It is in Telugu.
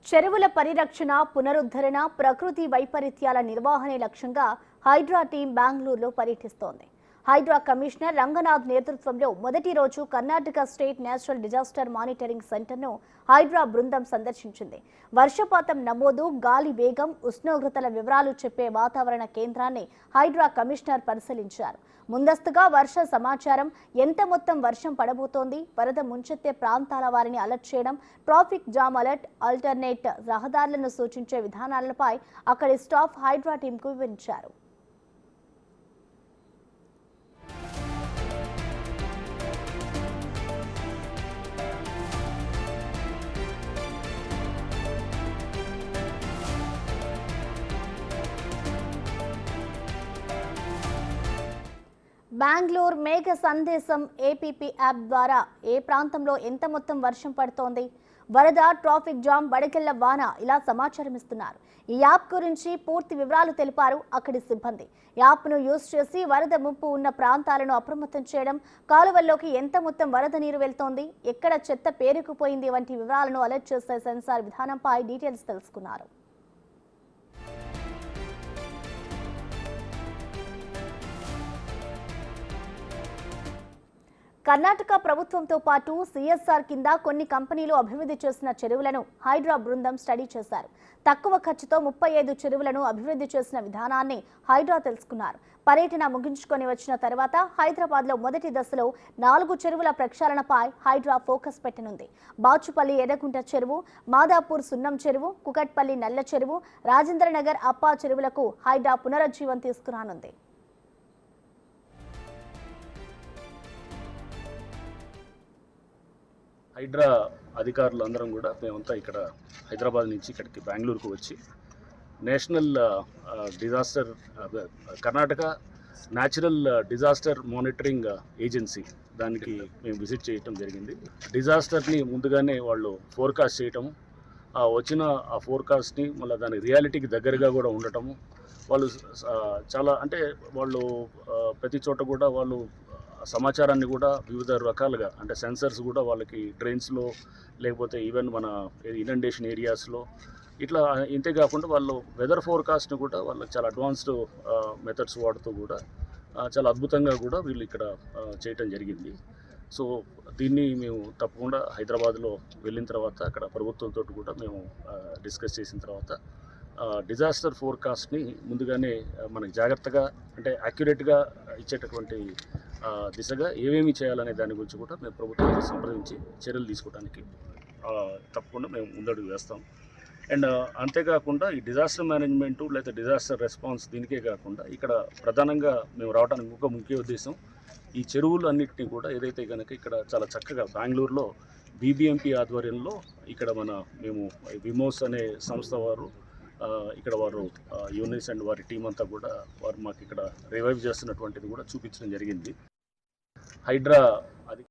చెరువుల పరిరక్షణ, పునరుద్ధరణ, ప్రకృతి వైపరీత్యాల నిర్వహణే లక్ష్యంగా హైడ్రా టీం బెంగళూరులో పర్యటిస్తోంది. హైడ్రా కమిషనర్ రంగనాథ్ నేతృత్వంలో మొదటి రోజు Karnataka state natural disaster monitoring సెంటర్ను హైడ్రా బృందం సందర్శించింది. వర్షపాతం నమోదు, గాలి వేగం, ఉష్ణోగ్రతల వివరాలు చెప్పే వాతావరణ కేంద్రాన్ని హైడ్రా కమిషనర్ పరిశీలించారు. ముందస్తుగా వర్ష సమాచారం, ఎంత మొత్తం వర్షం పడబోతోంది, వరద ముంచెత్తే ప్రాంతాల వారిని అలర్ట్ చేయడం, ట్రాఫిక్ జామ్ అలర్ట్, ఆల్టర్నేట్ రహదారులను సూచించే విధానాలపై అక్కడి స్టాఫ్ హైడ్రా టీంకు వివరించారు. బెంగళూరు మేఘ సందేశం ఏపీపీ యాప్ ద్వారా ఏ ప్రాంతంలో ఎంత మొత్తం వర్షం పడుతోంది, వరద, ట్రాఫిక్ జామ్, వడగళ్ల వాన ఇలా సమాచారం ఇస్తున్నారు. ఈ యాప్ గురించి పూర్తి వివరాలు తెలిపారు అక్కడి సిబ్బంది. యాప్ను యూజ్ చేసి వరద ముప్పు ఉన్న ప్రాంతాలను అప్రమత్తం చేయడం, కాలువల్లోకి ఎంత మొత్తం వరద నీరు వెళ్తోంది, ఎక్కడ చెత్త పేరుకుపోయింది వంటి వివరాలను అలర్ట్ చేసే సెన్సార్ విధానంపై డీటెయిల్స్ తెలుసుకున్నారు. కర్ణాటక ప్రభుత్వంతో పాటు సిఎస్ఆర్ కింద కొన్ని కంపెనీలు అభివృద్ధి చేసిన చెరువులను హైడ్రా బృందం స్టడీ చేశారు. తక్కువ ఖర్చుతో 35 చెరువులను అభివృద్ధి చేసిన విధానాన్ని హైడ్రా తెలుసుకున్నారు. పర్యటన ముగించుకొని వచ్చిన తర్వాత హైదరాబాద్లో మొదటి దశలో 4 చెరువుల ప్రక్షాళనపై హైడ్రా ఫోకస్ పెట్టనుంది. బాచుపల్లి ఎర్రగుంట చెరువు, మాదాపూర్ సున్నం చెరువు, కుకట్పల్లి నల్ల చెరువు, రాజేంద్రనగర్ అప్పా చెరువులకు హైడ్రా పునరుజ్జీవం తీసుకురానుంది. హైడ్రా అధికారులు అందరం కూడా మేమంతా ఇక్కడ హైదరాబాద్ నుంచి ఇక్కడికి బెంగళూరుకు వచ్చి national disaster Karnataka natural disaster monitoring agency దానికి మేము విజిట్ చేయటం జరిగింది. డిజాస్టర్ని ముందుగానే వాళ్ళు ఫోర్కాస్ట్ చేయటము, వచ్చిన ఆ ఫోర్కాస్ట్ని మళ్ళీ దాని రియాలిటీకి దగ్గరగా కూడా ఉండటము, వాళ్ళు చాలా అంటే వాళ్ళు ప్రతి చోట కూడా వాళ్ళు సమాచారాన్ని కూడా వివిధ రకాలుగా అంటే సెన్సర్స్ కూడా వాళ్ళకి ట్రైన్స్లో లేకపోతే ఈవెన్ మన ఇనండేషన్ ఏరియాస్లో ఇట్లా ఇంతే కాకుండా వాళ్ళు వెదర్ ఫోర్కాస్ట్ని కూడా వాళ్ళకి చాలా అడ్వాన్స్డ్ మెథడ్స్ వాడుతూ కూడా చాలా అద్భుతంగా కూడా వీళ్ళు ఇక్కడ చేయటం జరిగింది. సో దీన్ని మేము తప్పకుండా హైదరాబాద్లో వెళ్ళిన తర్వాత అక్కడ ప్రభుత్వంతో కూడా మేము డిస్కస్ చేసిన తర్వాత డిజాస్టర్ ఫోర్కాస్ట్ని ముందుగానే మనకి జాగ్రత్తగా అంటే యాక్యురేట్గా ఇచ్చేటటువంటి దిశగా ఏమేమి చేయాలనే దాని గురించి కూడా మేము ప్రభుత్వాన్ని సంప్రదించి చర్యలు తీసుకోవడానికి తప్పకుండా మేము ముందడుగు వేస్తాం. అండ్ అంతేకాకుండా ఈ డిజాస్టర్ మేనేజ్మెంటు లేదా డిజాస్టర్ రెస్పాన్స్ దీనికే కాకుండా ఇక్కడ ప్రధానంగా మేము రావడానికి ఒక ముఖ్య ఉద్దేశం ఈ చెరువులు అన్నింటినీ కూడా ఏదైతే కనుక ఇక్కడ చాలా చక్కగా బెంగళూరులో బీబీఎంపీ ఆధ్వర్యంలో ఇక్కడ మేము విమోస్ అనే సంస్థ వారు ఇక్కడ వారు యూనిస్ అండ్ వారి టీం అంతా కూడా వారు మాకు ఇక్కడ రివైవ్ చేస్తున్నటువంటిది కూడా చూపించడం జరిగింది. హైడ్రా